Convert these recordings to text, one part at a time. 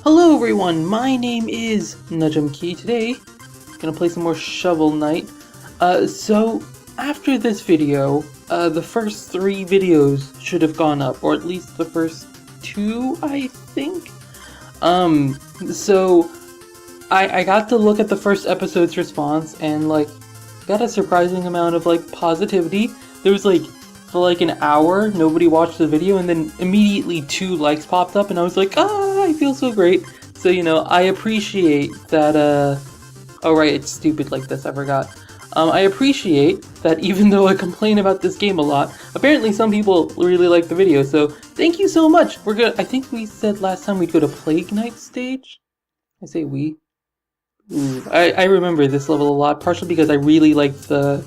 Hello everyone, my name is Nujum. Today, gonna play some more Shovel Knight. So after this video, the first 3 videos should have gone up, or at least the first 2, I think. So I got to look at the first episode's response and got a surprising amount of positivity. There was for an hour nobody watched the video, and then immediately 2 likes popped up, and I was like, I feel so great. So I appreciate that. Oh right, it's stupid like this, I forgot. I appreciate that even though I complain about this game a lot, apparently some people really like the video, so thank you so much. I think we said last time we'd go to Plague Knight stage? I say we. Ooh, I remember this level a lot, partially because I really like the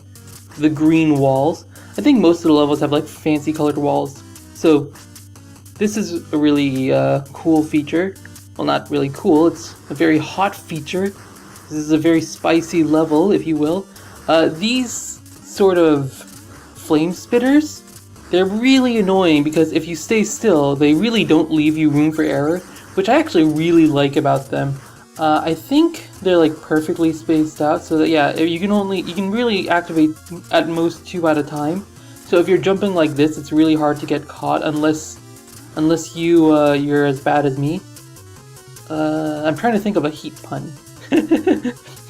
green walls. I think most of the levels have fancy colored walls, so this is a really cool feature. Well, not really cool, it's a very hot feature. This is a very spicy level, if you will. These sort of flame spitters, they're really annoying because if you stay still, they really don't leave you room for error, which I actually really like about them. I think they're perfectly spaced out, so that you can really activate at most 2 at a time. So if you're jumping like this, it's really hard to get caught unless you're as bad as me. I'm trying to think of a heat pun.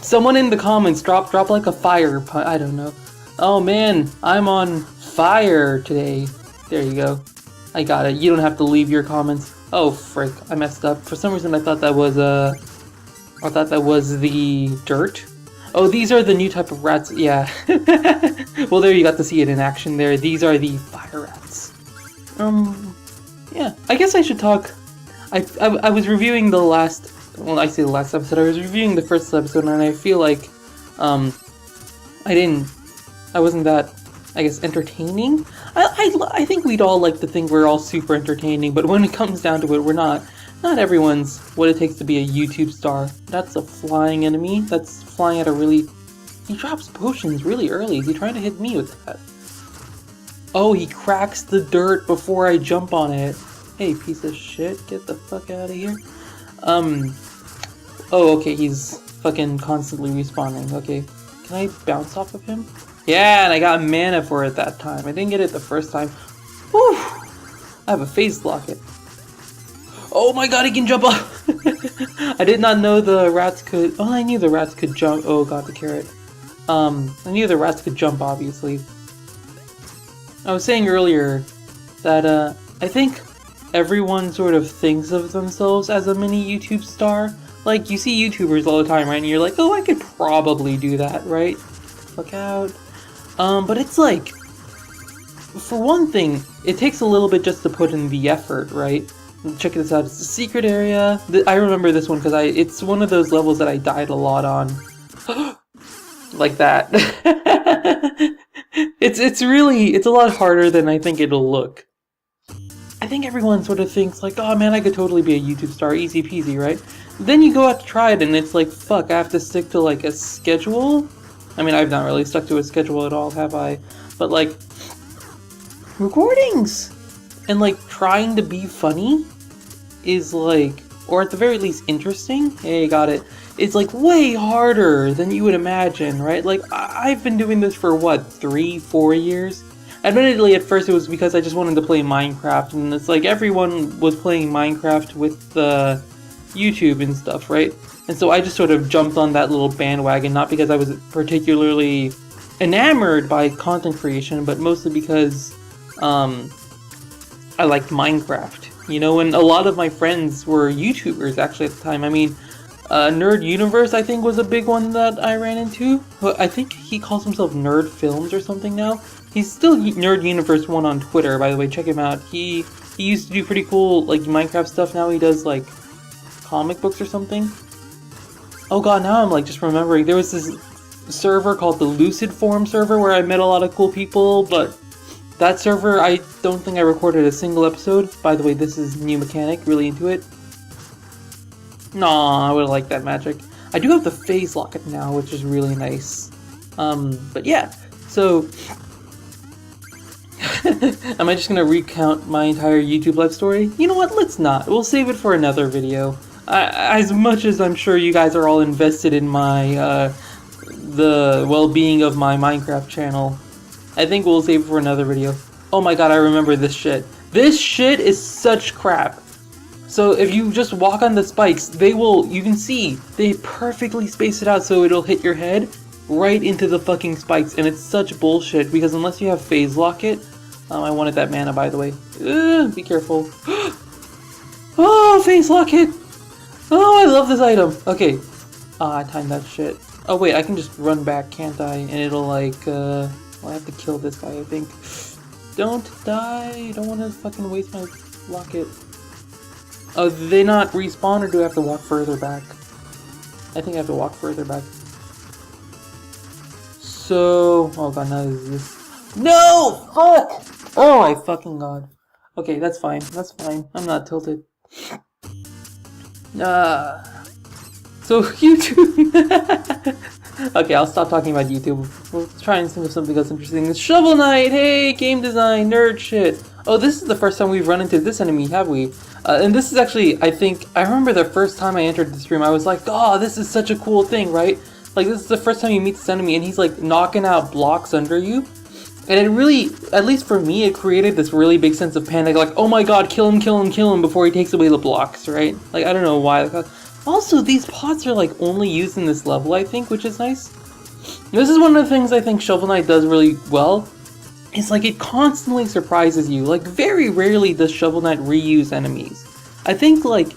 Someone in the comments drop a fire pun. I don't know. Oh man, I'm on fire today. There you go. I got it. You don't have to leave your comments. Oh frick, I messed up. For some reason I thought that was the dirt. Oh, these are the new type of rats. Yeah. Well, there you got to see it in action there. These are the fire rats. Yeah. I guess I should talk. I was reviewing the last. Well, I say the last episode. I was reviewing the first episode, and I feel like I wasn't that, I guess, entertaining. I think we'd all like to think we're all super entertaining, but when it comes down to it, we're not. Not everyone's what it takes to be a YouTube star. That's a flying enemy. That's flying at a really... He drops potions really early. Is he trying to hit me with that? Oh, he cracks the dirt before I jump on it. Hey, piece of shit. Get the fuck out of here. Oh, okay, he's fucking constantly respawning. Okay. Can I bounce off of him? Yeah, and I got mana for it that time. I didn't get it the first time. Whew! I have a phase locket. Oh my god, he can jump up! I did not know the rats could... Oh, I knew the rats could jump. Oh god, the carrot. I knew the rats could jump, obviously. I was saying earlier that, I think everyone sort of thinks of themselves as a mini YouTube star. Like, you see YouTubers all the time, right? And you're like, oh, I could probably do that, right? Look out. But it's for one thing, it takes a little bit just to put in the effort, right? Check this out, it's a secret area. I remember this one because it's one of those levels that I died a lot on. Like that. It's a lot harder than I think it'll look. I think everyone sort of thinks oh man, I could totally be a YouTube star, easy peasy, right? Then you go out to try it and it's fuck, I have to stick to a schedule? I mean, I've not really stuck to a schedule at all, have I? But recordings! And trying to be funny is or at the very least interesting, hey, got it, it's way harder than you would imagine, right? I've been doing this for what, 3-4 years? Admittedly, at first it was because I just wanted to play Minecraft, and it's everyone was playing Minecraft with YouTube and stuff, right? And so I just sort of jumped on that little bandwagon, not because I was particularly enamored by content creation, but mostly because I liked Minecraft, and a lot of my friends were YouTubers actually at the time. I mean, Nerd Universe I think was a big one that I ran into. I think he calls himself Nerd Films or something now. He's still Nerd Universe 1 on Twitter, by the way, check him out. He used to do pretty cool Minecraft stuff, now he does comic books or something. Oh god, now I'm just remembering, there was this server called the Lucid Forum server where I met a lot of cool people, but that server, I don't think I recorded a single episode. By the way, this is new mechanic, really into it. Nah, I would've liked that magic. I do have the phase locket now, which is really nice. But yeah, so... Am I just gonna recount my entire YouTube life story? You know what, let's not. We'll save it for another video. As much as I'm sure you guys are all invested in my the well-being of my Minecraft channel, I think we'll save it for another video. Oh my god, I remember this shit. This shit is such crap. So if you just walk on the spikes, they will, you can see, they perfectly space it out so it'll hit your head right into the fucking spikes, and it's such bullshit because unless you have phase lock it, I wanted that mana by the way. Be careful. Oh, phase lock it! Oh, I love this item. Okay, I timed that shit. Oh wait, I can just run back, can't I? And it'll like, well, I have to kill this guy, I think. Don't die! I don't want to fucking waste my locket. Oh, do they not respawn, or do I have to walk further back? I think I have to walk further back. So... oh god, now is this... No! Fuck! Oh my fucking god. Okay, that's fine. That's fine. I'm not tilted. So YouTube... okay, I'll stop talking about YouTube. We'll try and think of something else interesting. Shovel Knight! Hey! Game design! Nerd shit! Oh, this is the first time we've run into this enemy, have we? And this is actually, I think, I remember the first time I entered the stream, I was like, oh, this is such a cool thing, right? Like, this is the first time you meet this enemy, and he's, like, knocking out blocks under you. And it really, at least for me, it created this really big sense of panic, like, oh my god, kill him, kill him, kill him, before he takes away the blocks, right? Like, I don't know why. Also, these pots are, like, only used in this level, I think, which is nice. This is one of the things I think Shovel Knight does really well. It's like it constantly surprises you. Like, very rarely does Shovel Knight reuse enemies. I think, like,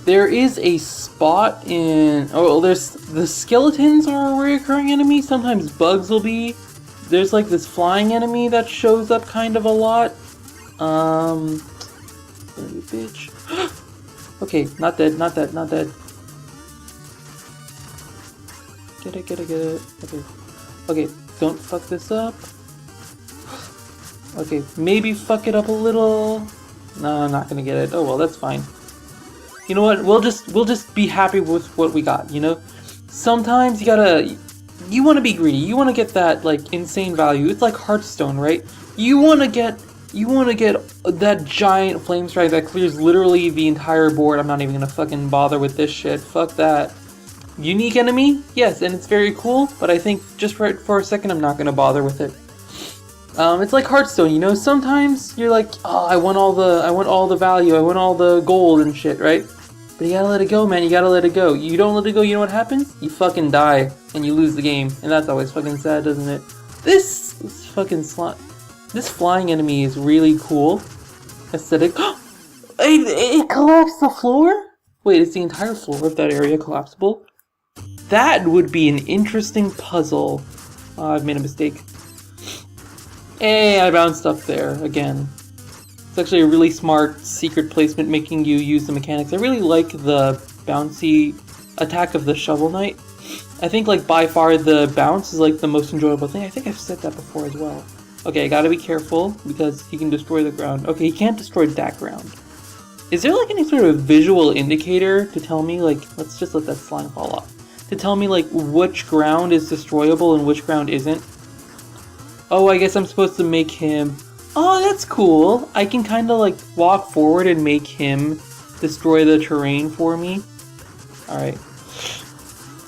there is a spot in... oh, there's... the skeletons are a recurring enemy. Sometimes bugs will be. There's, like, this flying enemy that shows up kind of a lot. Bitch. Okay, not dead, not dead, not dead. Get it, get it, get it. Okay. Okay, don't fuck this up. Okay, maybe fuck it up a little. No, I'm not gonna get it. Oh well, that's fine. You know what? We'll just be happy with what we got. You know, sometimes you want to be greedy. You want to get that like insane value. It's like Hearthstone, right? You want to get that giant flame strike that clears literally the entire board. I'm not even gonna fucking bother with this shit. Fuck that. Unique enemy, yes, and it's very cool. But I think just for a second, I'm not gonna bother with it. It's like Hearthstone, you know, sometimes you're like, oh, I want all the value, I want all the gold and shit, right? But you gotta let it go, man, you gotta let it go. You don't let it go, you know what happens? You fucking die, and you lose the game, and that's always fucking sad, doesn't it? This fucking this flying enemy is really cool. Aesthetic. It collapsed the floor? Wait, is the entire floor of that area collapsible? That would be an interesting puzzle. Oh, I've made a mistake. Hey, I bounced up there again. It's actually a really smart secret placement making you use the mechanics. I really like the bouncy attack of the Shovel Knight. I think like by far the bounce is like the most enjoyable thing. I think I've said that before as well. Okay, I gotta be careful because he can destroy the ground. Okay, he can't destroy that ground. Is there like any sort of visual indicator to tell me like, let's just let that slime fall off. To tell me like which ground is destroyable and which ground isn't? Oh, I guess I'm supposed to make him... oh, that's cool. I can kind of like walk forward and make him destroy the terrain for me. Alright.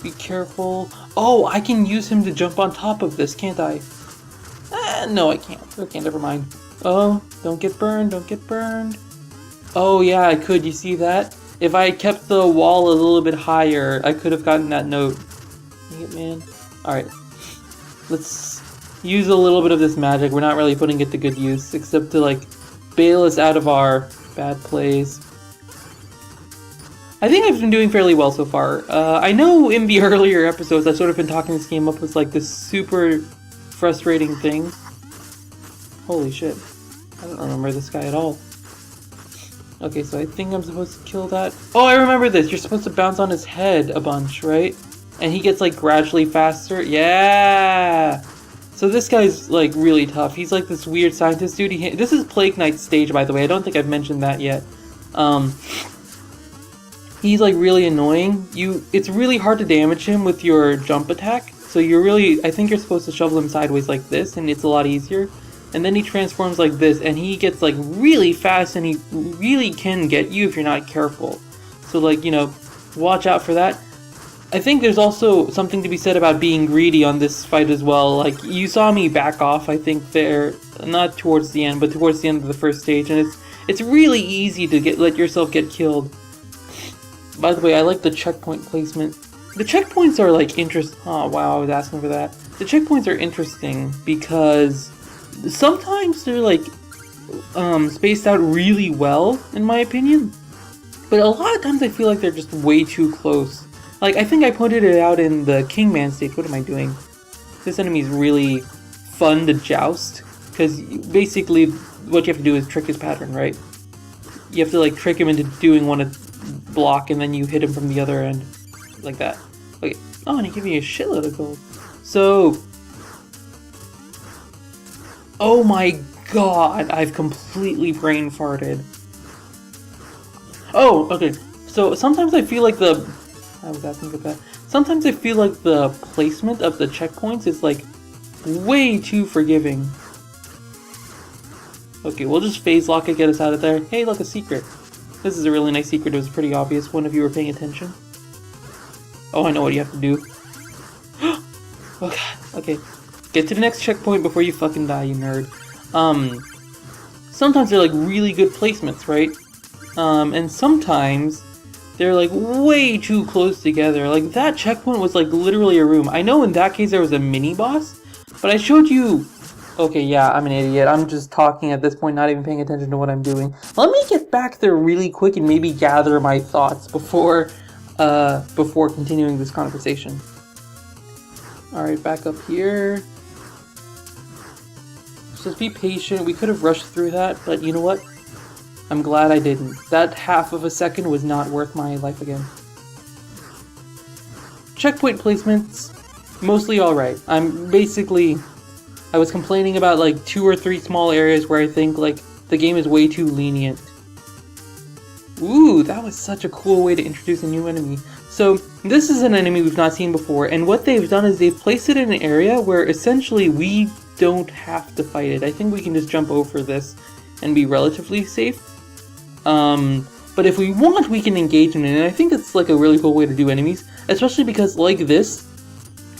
Be careful. Oh, I can use him to jump on top of this, can't I? No, I can't. Okay, never mind. Oh, don't get burned, don't get burned. Oh, yeah, I could. You see that? If I kept the wall a little bit higher, I could have gotten that note. Dang it, man. Alright. Let's use a little bit of this magic. We're not really putting it to good use, except to, like, bail us out of our bad plays. I think I've been doing fairly well so far. I know in the earlier episodes I've sort of been talking this game up as, like, this super frustrating thing. Holy shit. I don't remember this guy at all. Okay, so I think I'm supposed to kill that. Oh, I remember this. You're supposed to bounce on his head a bunch, right? And he gets, like, gradually faster. Yeah! So this guy's, like, really tough. He's, like, this weird scientist dude. This is Plague Knight's stage, by the way. I don't think I've mentioned that yet. He's, like, really annoying. It's really hard to damage him with your jump attack. So I think you're supposed to shovel him sideways like this, and it's a lot easier. And then he transforms like this, and he gets, like, really fast, and he really can get you if you're not careful. So like, you know, watch out for that. I think there's also something to be said about being greedy on this fight as well. Like, you saw me back off, I think, there, not towards the end, but towards the end of the first stage, and it's really easy to let yourself get killed. By the way, I like the checkpoint placement. The checkpoints are, like, oh, wow, I was asking for that. The checkpoints are interesting because sometimes they're, like, spaced out really well, in my opinion. But a lot of times I feel like they're just way too close. Like, I think I pointed it out in the Kingman stage. What am I doing? This enemy is really fun to joust. Because basically, what you have to do is trick his pattern, right? You have to, like, trick him into doing one block, and then you hit him from the other end. Like that. Okay. Oh, and he gave me a shitload of gold. So... oh my god, I've completely brain farted. Oh, okay. So, sometimes I feel like I was asking for that. Sometimes I feel like the placement of the checkpoints is, like, way too forgiving. Okay, we'll just phase lock it, get us out of there. Hey, look, a secret. This is a really nice secret. It was pretty obvious one if you were paying attention. Oh, I know what you have to do. Oh, God. Okay. Get to the next checkpoint before you fucking die, you nerd. Sometimes they're, like, really good placements, right? And sometimes... they're, like, way too close together. Like, that checkpoint was, like, literally a room. I know in that case there was a mini-boss, but I showed you... okay, yeah, I'm an idiot. I'm just talking at this point, not even paying attention to what I'm doing. Let me get back there really quick and maybe gather my thoughts before continuing this conversation. Alright, back up here. Just be patient. We could have rushed through that, but you know what? I'm glad I didn't. That half of a second was not worth my life again. Checkpoint placements, mostly alright. I was complaining about like 2 or 3 small areas where I think like the game is way too lenient. Ooh, that was such a cool way to introduce a new enemy. So, this is an enemy we've not seen before, and what they've done is they've placed it in an area where essentially we don't have to fight it. I think we can just jump over this and be relatively safe. But if we want, we can engage in it, and I think it's like a really cool way to do enemies, especially because like this,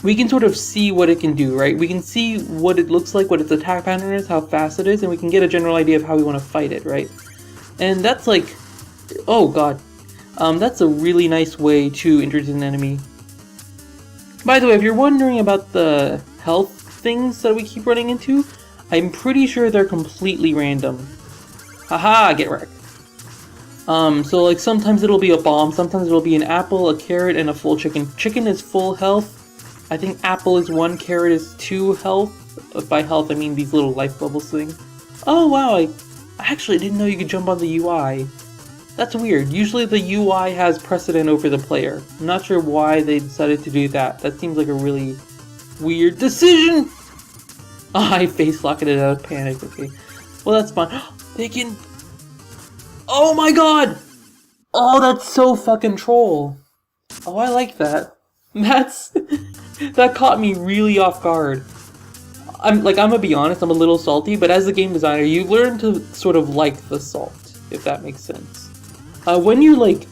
we can sort of see what it can do, right? We can see what it looks like, what its attack pattern is, how fast it is, and we can get a general idea of how we want to fight it, right? And that's like, oh god, that's a really nice way to introduce an enemy. By the way, if you're wondering about the health things that we keep running into, I'm pretty sure they're completely random. Haha, get wrecked. So like sometimes it'll be a bomb, sometimes it'll be an apple, a carrot, and a full chicken. Chicken is full health. I think apple is 1, carrot is 2 health. By health, I mean these little life bubbles thing. Oh wow, I actually didn't know you could jump on the UI. That's weird. Usually the UI has precedent over the player. I'm not sure why they decided to do that. That seems like a really weird decision! Oh, I face-locked it out of panic, okay. Well, that's fine. They can... oh my god! Oh, that's so fucking troll. Oh, I like that. That's... that caught me really off guard. I'm gonna be honest, I'm a little salty, but as a game designer, you learn to sort of like the salt, if that makes sense. When you're like,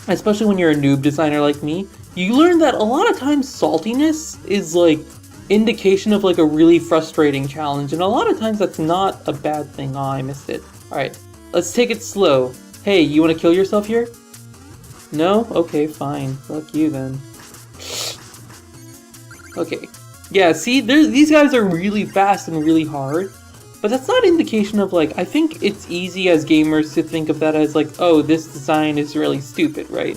especially when you're a noob designer like me, you learn that a lot of times saltiness is like indication of like a really frustrating challenge, and a lot of times that's not a bad thing. Oh, I missed it. Alright, let's take it slow. Hey, you wanna kill yourself here? No? Okay, fine. Fuck you then. Okay. Yeah, see, these guys are really fast and really hard, but that's not indication of, like, I think it's easy as gamers to think of that as, like, oh, this design is really stupid, right?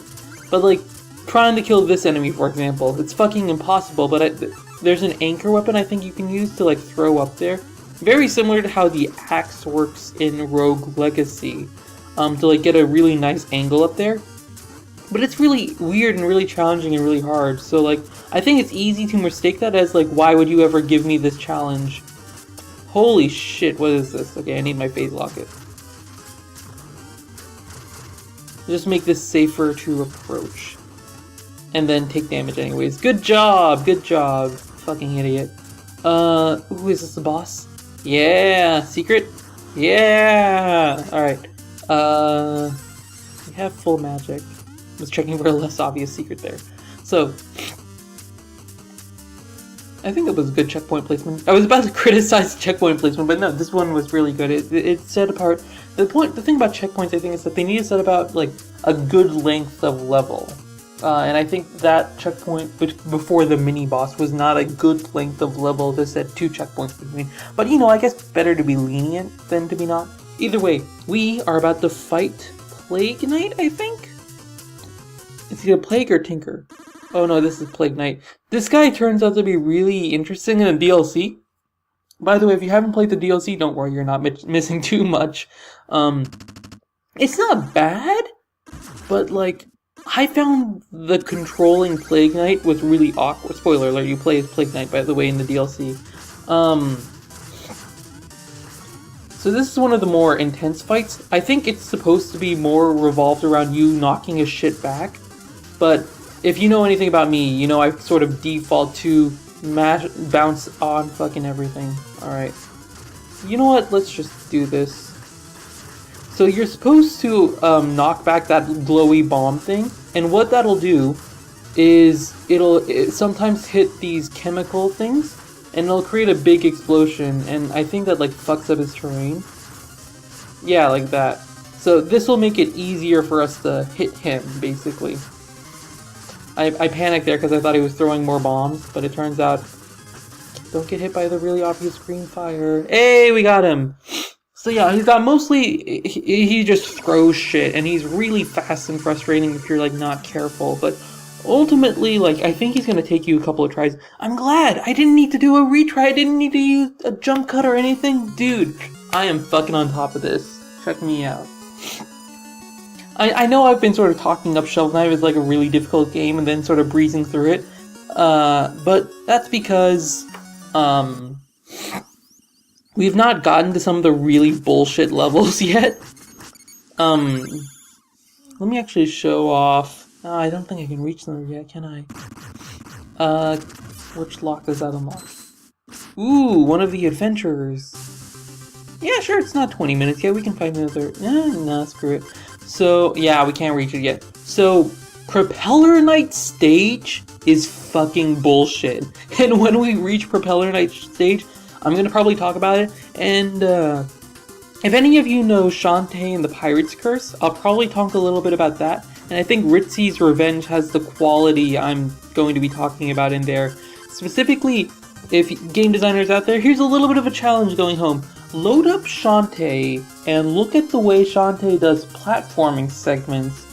But, like, trying to kill this enemy, for example, it's fucking impossible, but there's an anchor weapon I think you can use to, like, throw up there. Very similar to how the axe works in Rogue Legacy, to, like, get a really nice angle up there. But it's really weird and really challenging and really hard, so, like, I think it's easy to mistake that as, like, why would you ever give me this challenge? Holy shit, what is this? Okay, I need my phase locket. Just make this safer to approach. And then take damage anyways. Good job! Good job! Fucking idiot. Ooh, is this the boss? Yeah! Secret? Yeah! Alright. You have full magic. Was checking for a less obvious secret there. So, I think it was good checkpoint placement. I was about to criticize checkpoint placement, but no, this one was really good. It set apart. The thing about checkpoints, I think, is that they need to set about like a good length of level. And I think that checkpoint before the mini boss was not a good length of level to set 2 checkpoints between. But you know, I guess better to be lenient than to be not. Either way, we are about to fight Plague Knight, I think? It's either Plague or Tinker. Oh no, this is Plague Knight. This guy turns out to be really interesting in the DLC. By the way, if you haven't played the DLC, don't worry, you're not missing too much. It's not bad, but like, I found the controlling Plague Knight was really awkward. Spoiler alert, you play as Plague Knight, by the way, in the DLC. So this is one of the more intense fights. I think it's supposed to be more revolved around you knocking his shit back, but if you know anything about me, you know I sort of default to bounce on fucking everything. Alright. You know what? Let's just do this. So you're supposed to knock back that glowy bomb thing, and what that'll do is it'll sometimes hit these chemical things, and it'll create a big explosion, and I think that like fucks up his terrain. Yeah, like that. So this will make it easier for us to hit him, basically. I panicked there because I thought he was throwing more bombs, but it turns out, don't get hit by the really obvious green fire. Hey, we got him! So yeah, he's got mostly, he just throws shit, and he's really fast and frustrating if you're like not careful, but ultimately, like, I think he's gonna take you a couple of tries. I'm glad! I didn't need to do a retry, I didn't need to use a jump cut or anything. Dude, I am fucking on top of this. Check me out. I know I've been sort of talking up Shovel Knight as like a really difficult game and then sort of breezing through it, but that's because, we've not gotten to some of the really bullshit levels yet. Let me actually show off. Oh, I don't think I can reach them yet, can I? Which lock does that unlock? Ooh, one of the adventurers. Yeah, sure, it's not 20 minutes yet, we can find another. No, screw it. So, yeah, we can't reach it yet. So, Propeller Knight stage is fucking bullshit. And when we reach Propeller Knight stage, I'm gonna probably talk about it. And, if any of you know Shantae and the Pirate's Curse, I'll probably talk a little bit about that. And I think Ritzy's Revenge has the quality I'm going to be talking about in there. Specifically, if game designers out there, here's a little bit of a challenge going home. Load up Shantae and look at the way Shantae does platforming segments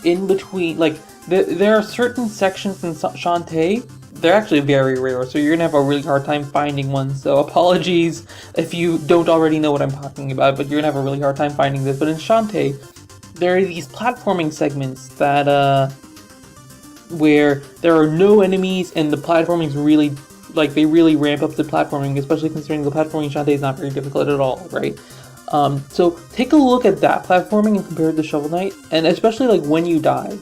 in between. Like, there are certain sections in Shantae, they're actually very rare, so you're gonna have a really hard time finding one, so apologies if you don't already know what I'm talking about, but you're gonna have a really hard time finding this. But in Shantae, there are these platforming segments that, where there are no enemies and the platforming is really, like, they really ramp up the platforming, especially considering the platforming in Shantae is not very difficult at all, right? So take a look at that platforming and compare it to Shovel Knight, and especially like when you die.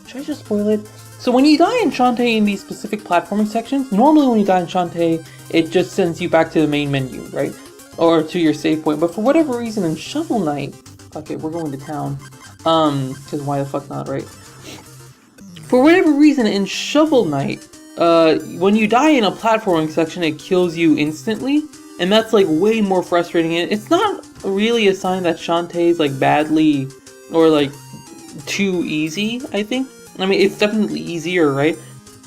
Should I just spoil it? So when you die in Shantae in these specific platforming sections, normally when you die in Shantae, it just sends you back to the main menu, right? Or to your save point, but for whatever reason in Shovel Knight, fuck it, we're going to town. Because why the fuck not, right? For whatever reason in Shovel Knight, when you die in a platforming section, it kills you instantly, and that's like way more frustrating. It's not really a sign that Shantae's like badly or like too easy, I think. I mean, it's definitely easier, right?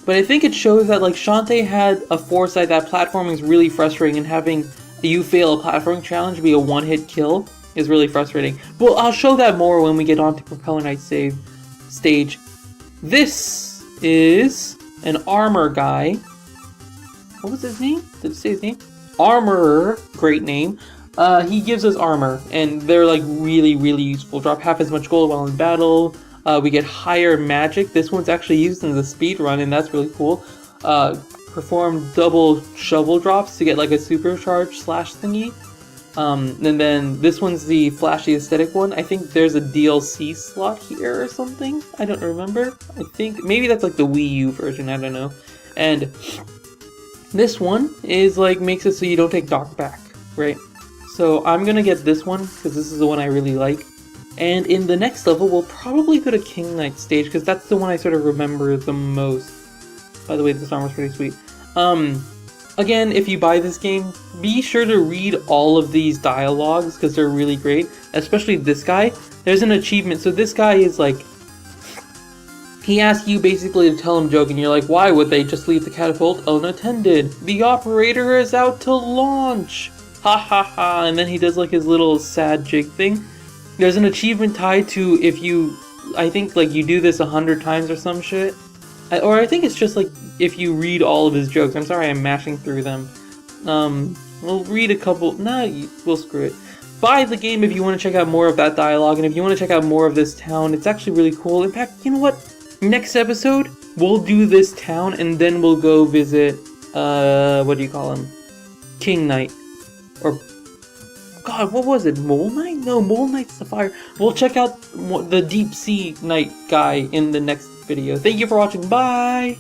But I think it shows that like Shantae had a foresight that platforming is really frustrating, and having you fail a platforming challenge be a one-hit kill is really frustrating. Well, I'll show that more when we get on to Propeller Knight stage. This is an armor guy. What was his name? Did it say his name? Armorer. Great name. He gives us armor, and they're like really, really useful. Drop half as much gold while in battle. We get higher magic. This one's actually used in the speed run, and that's really cool. Perform double shovel drops to get like a supercharge slash thingy. And then this one's the flashy aesthetic one. I think there's a DLC slot here or something. I don't remember. I think maybe that's like the Wii U version. I don't know. And this one is like makes it so you don't take knockback, right? So I'm gonna get this one because this is the one I really like. And in the next level, we'll probably go to King Knight stage, because that's the one I sort of remember the most. By the way, this armor's pretty sweet. Again, if you buy this game, be sure to read all of these dialogues, because they're really great. Especially this guy. There's an achievement, so this guy is like... He asks you basically to tell him a joke, and you're like, why would they just leave the catapult unattended? The operator is out to launch! Ha ha ha, and then he does like his little sad jig thing. There's an achievement tied to if you, I think like you do this 100 times or some shit. Or I think it's just like if you read all of his jokes. I'm sorry I'm mashing through them. We'll read a couple, we'll screw it. Buy the game if you want to check out more of that dialogue, and if you want to check out more of this town, it's actually really cool. In fact, you know what? Next episode, we'll do this town, and then we'll go visit, what do you call him? King Knight. Or... God, what was it? Mole Knight? No, Mole Knight's the fire. We'll check out the Deep Sea Knight guy in the next video. Thank you for watching. Bye!